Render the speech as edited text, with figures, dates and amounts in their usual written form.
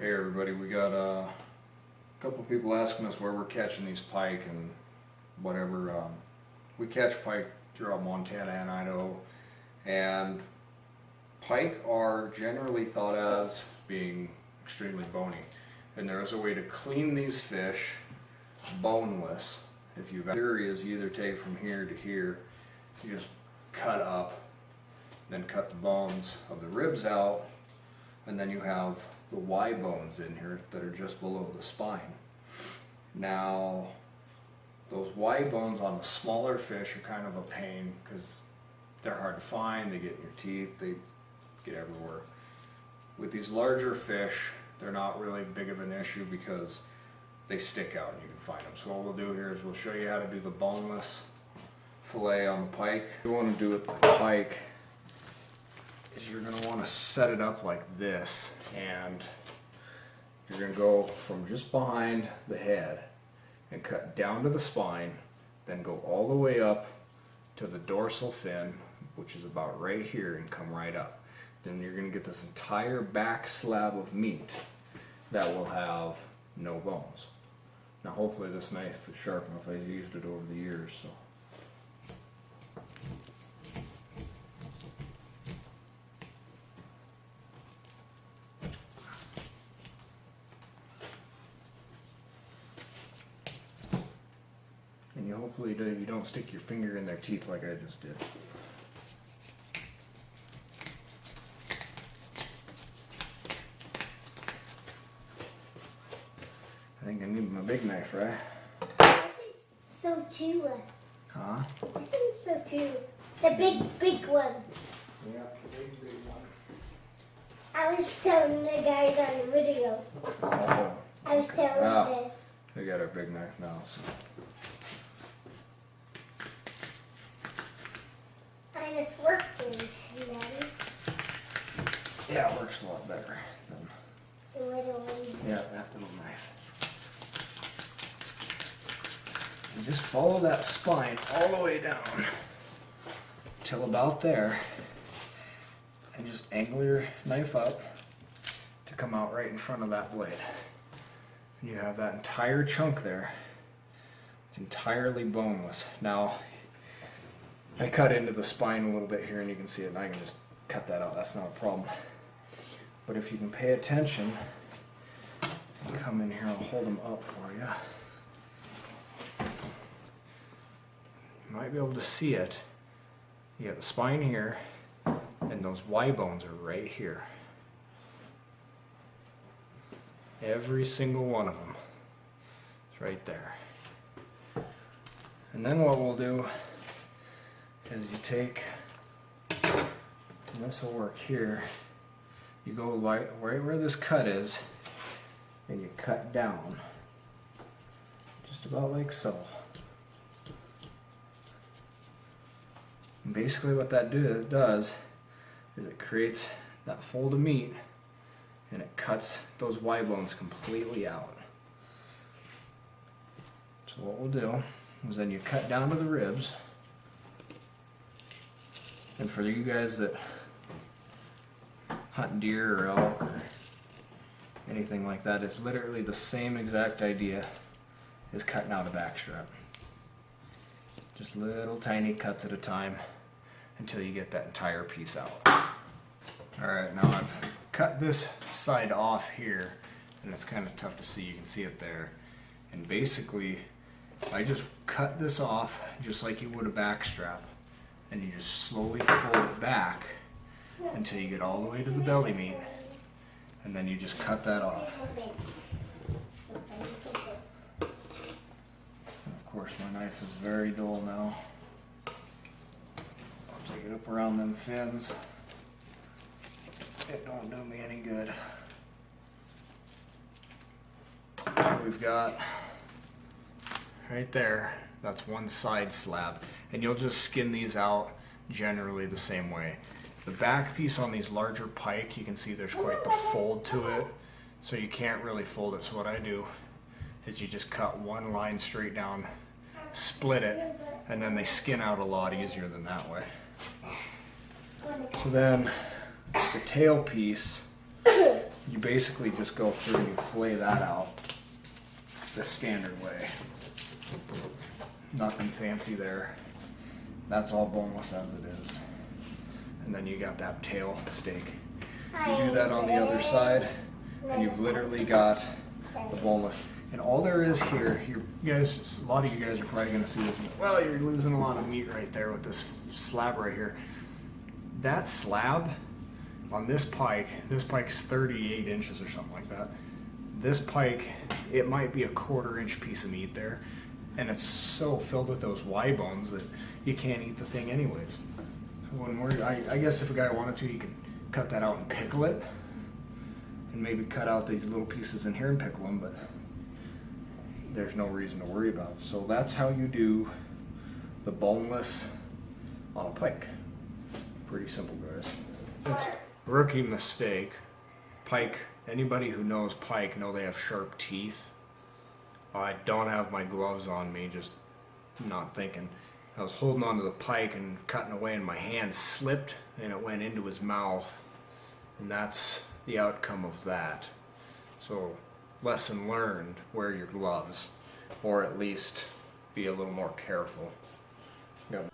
Hey everybody, we got a couple of people asking us where we're catching these pike and whatever. We catch pike throughout Montana and Idaho, and pike are generally thought as being extremely bony, and there is a way to clean these fish boneless. If you've areas, you either take from here to here, you just cut up, then cut the bones of the ribs out, and then you have the Y bones in here that are just below the spine. Now, those Y bones on the smaller fish are kind of a pain because they're hard to find, they get in your teeth, they get everywhere. With these larger fish, they're not really big of an issue because they stick out and you can find them. So what we'll do here is we'll show you how to do the boneless fillet on the pike. What you want to do with the pike is you're going to want to set it up like this, and you're going to go from just behind the head and cut down to the spine, then go all the way up to the dorsal fin, which is about right here, and come right up. Then you're going to get this entire back slab of meat that will have no bones. Now hopefully this knife is sharp enough. I've used it over the years, so. And you hopefully you don't stick your finger in their teeth like I just did. I think I need my big knife, right? I think so too. Huh? I think so too. The big one. Yeah, the big one. I was telling the guys on the video. Oh. I was telling them. We got our big knife now, so. And it's working, Daddy. Yeah, it works a lot better than The little one. that little knife. And just follow that spine all the way down till about there, and just angle your knife up to come out right in front of that blade. And you have that entire chunk there. It's entirely boneless. Now, I cut into the spine a little bit here and you can see it, and I can just cut that out. That's not a problem. But if you can pay attention, and come in here, I'll hold them up for you. You might be able to see it. You got the spine here, and those Y bones are right here. Every single one of them. It's right there. And then what we'll do is you take, and this will work here, you go right where this cut is, and you cut down, just about like so. And basically what that does is it creates that fold of meat, and it cuts those Y bones completely out. So what we'll do is then you cut down to the ribs. And for you guys that hunt deer or elk or anything like that, it's literally the same exact idea as cutting out a backstrap. Just little tiny cuts at a time until you get that entire piece out. Alright, now I've cut this side off here, and it's kind of tough to see. You can see it there. And basically, I just cut this off just like you would a backstrap. And you just slowly fold it back until you get all the way to the belly meat, and then you just cut that off. And of course my knife is very dull now. Once I get up around them fins, it don't do me any good. So we've got right there, that's one side slab, and you'll just skin these out generally the same way. The back piece on these larger pike, you can see there's quite the fold to it, so you can't really fold it. So what I do is you just cut one line straight down, split it, and then they skin out a lot easier than that way. So then the tail piece, you basically just go through and you fillet that out the standard way. Nothing fancy there. That's all boneless as it is. And then you got that tail steak. You do that on the other side, and you've literally got the boneless. And all there is here, you guys, a lot of you guys are probably gonna see this. Well, you're losing a lot of meat right there with this slab right here. That slab on this pike's 38 inches or something like that. This pike, it might be a 1/4 inch piece of meat there, and it's so filled with those Y bones that you can't eat the thing anyways. I guess if a guy wanted to, he could cut that out and pickle it, and maybe cut out these little pieces in here and pickle them, but there's no reason to worry about. So that's how you do the boneless on a pike. Pretty simple, guys. It's rookie mistake. Pike, anybody who knows pike know they have sharp teeth. I don't have my gloves on me, just not thinking. I was holding onto the pike and cutting away, and my hand slipped and it went into his mouth, and that's the outcome of that. So, lesson learned, wear your gloves, or at least be a little more careful. Yep.